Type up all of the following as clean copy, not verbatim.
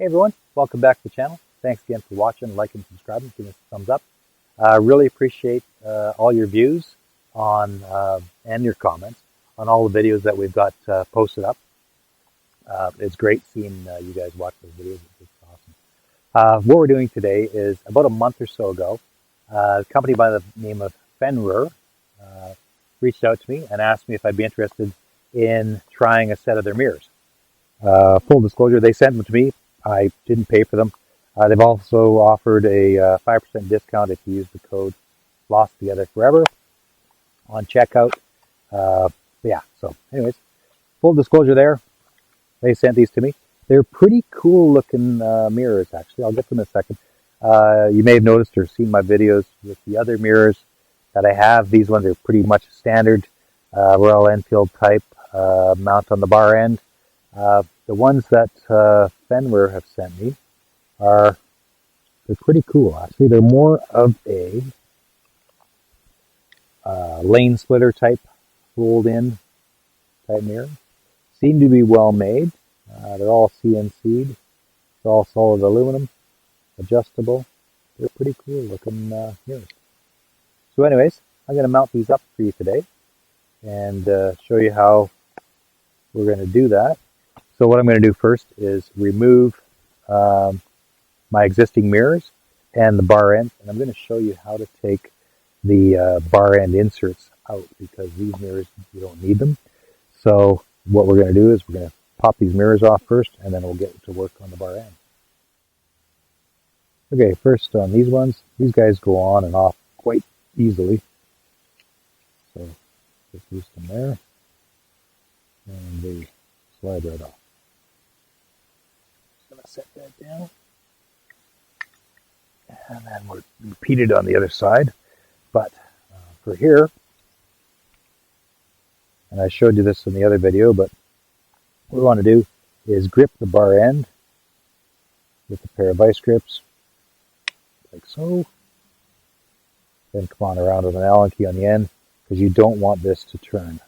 Hey everyone, welcome back to the channel. Thanks again for watching, liking, subscribing, giving us a thumbs up. Really appreciate all your views on and your comments on all the videos that we've got posted up. It's great seeing you guys watch those videos. It's awesome. What we're doing today is about a month or so ago, a company by the name of Fenrir reached out to me and asked me if I'd be interested in trying a set of their mirrors. Full disclosure, they sent them to me. I didn't pay for them. They've also offered a 5% discount if you use the code Lost Together Forever on checkout. Yeah, so anyways, full disclosure there. They sent these to me. They're pretty cool looking mirrors, actually. I'll get to them in a second. You may have noticed or seen my videos with the other mirrors that I have. These ones are pretty much standard Royal Enfield type mount on the bar end. The ones that Fenrir have sent me they're pretty cool, actually. They're more of a lane splitter type, rolled in type mirror. Seem to be well made. They're all CNC'd. They're all solid aluminum, adjustable. They're pretty cool looking mirrors. So anyways, I'm going to mount these up for you today and show you how we're going to do that. So what I'm going to do first is remove my existing mirrors and the bar end, and I'm going to show you how to take the bar end inserts out, because these mirrors, you don't need them. So what we're going to do is we're going to pop these mirrors off first, and then we'll get to work on the bar end. Okay, first on these ones, these guys go on and off quite easily. So just loosen them there, and they slide right off. Going to set that down, and then we'll repeat it on the other side. But for here, and I showed you this in the other video, but what we want to do is grip the bar end with a pair of vice grips, like so. Then come on around with an Allen key on the end, because you don't want this to turn.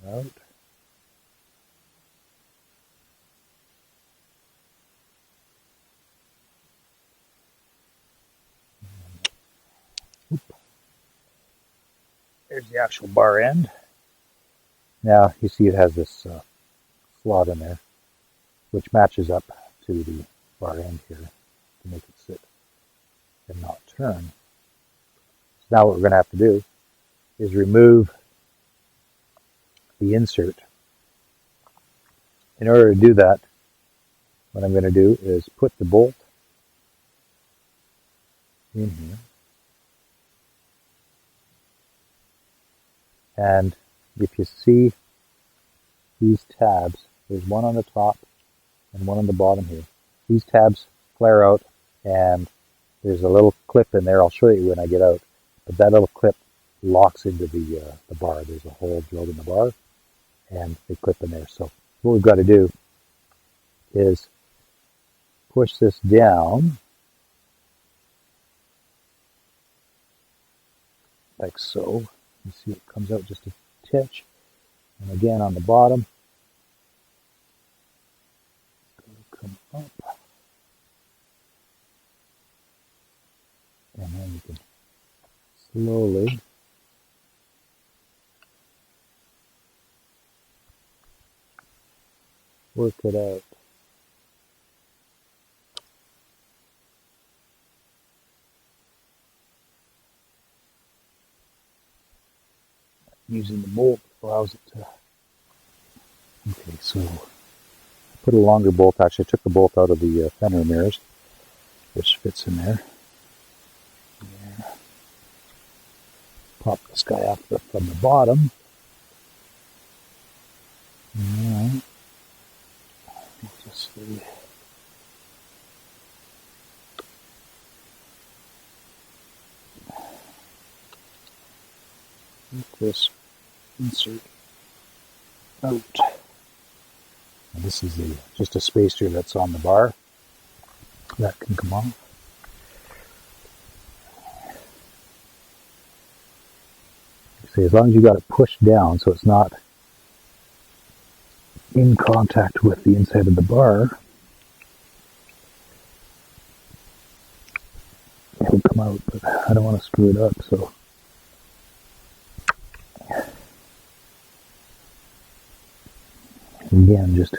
Out. There's the actual bar end. Now you see it has this slot in there, which matches up to the bar end here to make it sit and not turn. So now what we're going to have to do is remove the insert. In order to do that, what I'm going to do is put the bolt in here, and if you see these tabs, there's one on the top and one on the bottom here. These tabs flare out, and there's a little clip in there. I'll show you when I get out, but that little clip locks into the bar. There's a hole drilled in the bar, and they clip in there. So what we've got to do is push this down like so. You see it comes out just a titch, and again on the bottom, it's going to come up, and then you can slowly work it out. Using the bolt allows it to. Okay, so I put a longer bolt. Actually, I took the bolt out of the Fenrir mirrors, which fits in there. Yeah. Pop this guy off from the bottom. Alright. Just see. Get this insert out. And this is just a spacer that's on the bar that can come off. say, as long as you got it pushed down so it's not in contact with the inside of the bar, it'll come out, but I don't want to screw it up, so again, just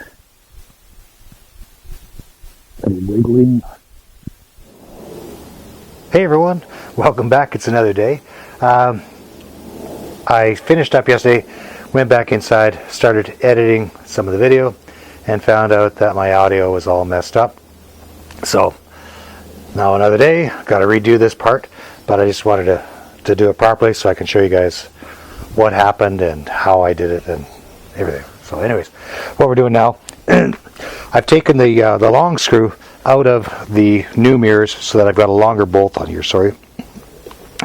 a little wiggling. Hey everyone, welcome back. It's another day. I finished up yesterday, went back inside, started editing some of the video, and found out that my audio was all messed up. So now another day, got to redo this part, but I just wanted to do it properly so I can show you guys what happened and how I did it and everything. So anyways, what we're doing now, I've taken the long screw out of the new mirrors so that I've got a longer bolt on here,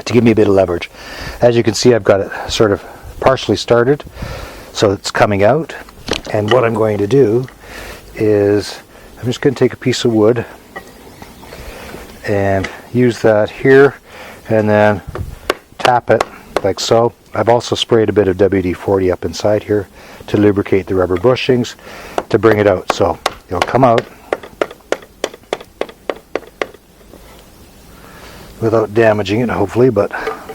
to give me a bit of leverage. As you can see, I've got it sort of partially started, so it's coming out. And what I'm going to do is I'm just going to take a piece of wood and use that here and then tap it like so. I've also sprayed a bit of WD-40 up inside here to lubricate the rubber bushings to bring it out, so it'll come out without damaging it, hopefully, but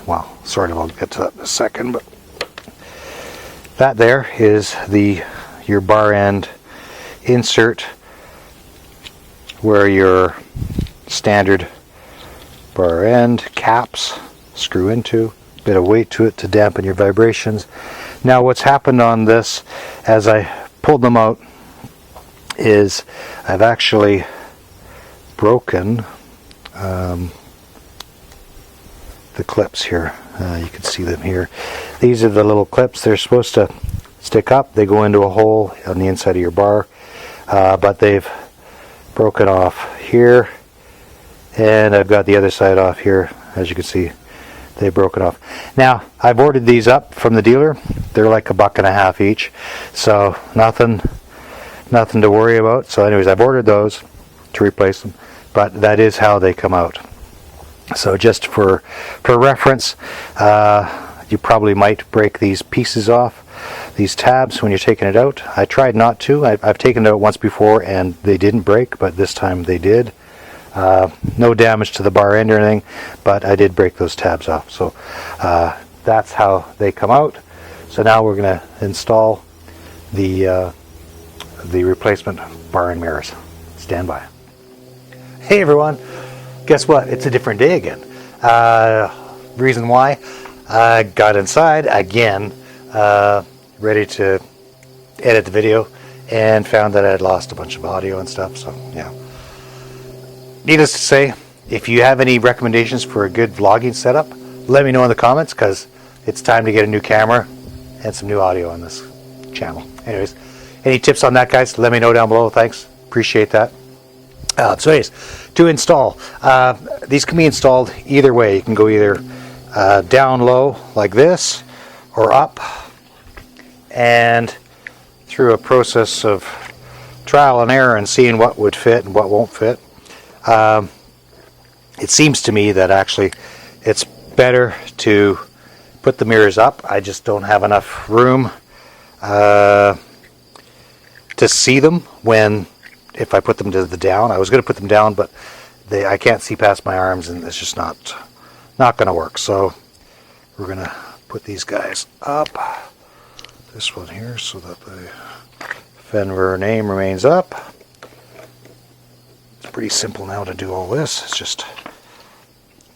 well, sort of. I'll get to that in a second. But that there is your bar end insert where your standard bar end caps screw into. Bit of weight to it to dampen your vibrations. Now what's happened on this as I pulled them out is I've actually broken the clips here. You can see them here. These are the little clips. They're supposed to stick up. They go into a hole on the inside of your bar, but they've broken off here, and I've got the other side off here. As you can see, they've broken off. Now I've ordered these up from the dealer. They're like $1.50 each, so nothing to worry about. So anyways, I've ordered those to replace them, but that is how they come out. So just for reference, you probably might break these pieces off, these tabs, when you're taking it out. I tried not to. I've taken it out once before and they didn't break, but this time they did. No damage to the bar end or anything, but I did break those tabs off. So that's how they come out. So now we're going to install the replacement bar and mirrors. Stand by. Hey everyone. Guess what? It's a different day again. Reason why? I got inside again, ready to edit the video, and found that I had lost a bunch of audio and stuff. So yeah. Needless to say, if you have any recommendations for a good vlogging setup, let me know in the comments, because it's time to get a new camera and some new audio on this channel. Anyways, any tips on that, guys? Let me know down below. Thanks. Appreciate that. So anyways, to install, these can be installed either way. You can go either down low like this, or up, and through a process of trial and error and seeing what would fit and what won't fit, it seems to me that actually it's better to put the mirrors up. I just don't have enough room to see them if I put them to the down. I was going to put them down, but I can't see past my arms, and it's just not going to work. So we're going to put these guys up, this one here, so that the Fenrir name remains up. It's pretty simple now to do all this. It's just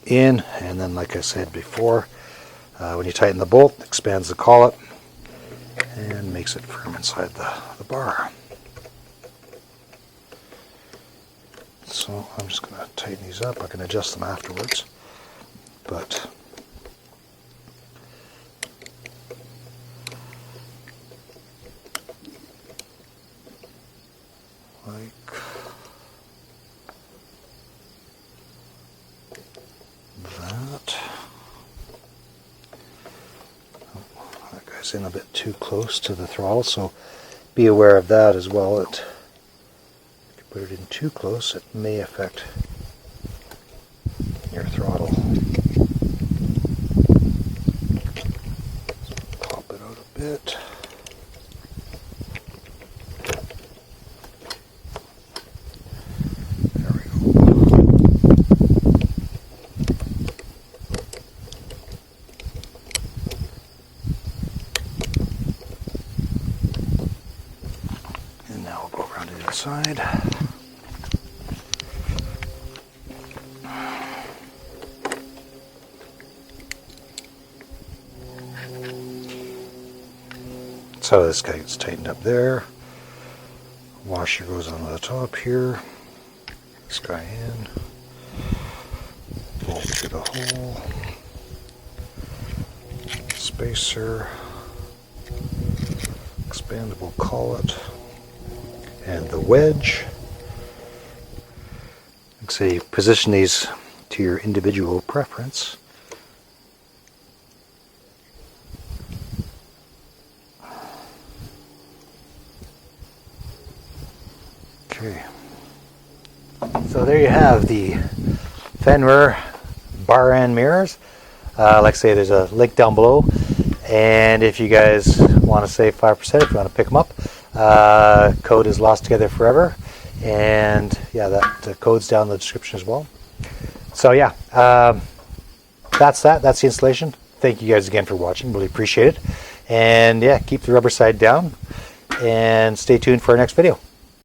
in, and then like I said before, when you tighten the bolt, it expands the collet and makes it firm inside the bar. So I'm just going to tighten these up. I can adjust them afterwards, but like that. Oh, that guy's in a bit too close to the throttle, so be aware of that as well. If you put it in too close, it may affect your throttle. around to the outside. So this guy gets tightened up there. Washer goes on the top here. This guy in. Bolt through the hole. Spacer. Expandable collet. And the wedge. Like say, position these to your individual preference. Okay. So there you have the Fenrir Bar and mirrors. Like I say, there's a link down below. And if you guys want to save 5%, if you want to pick them up, code is Lost Together Forever. And yeah, the code's down in the description as well. So yeah, that's that. That's the installation. Thank you guys again for watching. Really appreciate it. And yeah, keep the rubber side down. And stay tuned for our next video.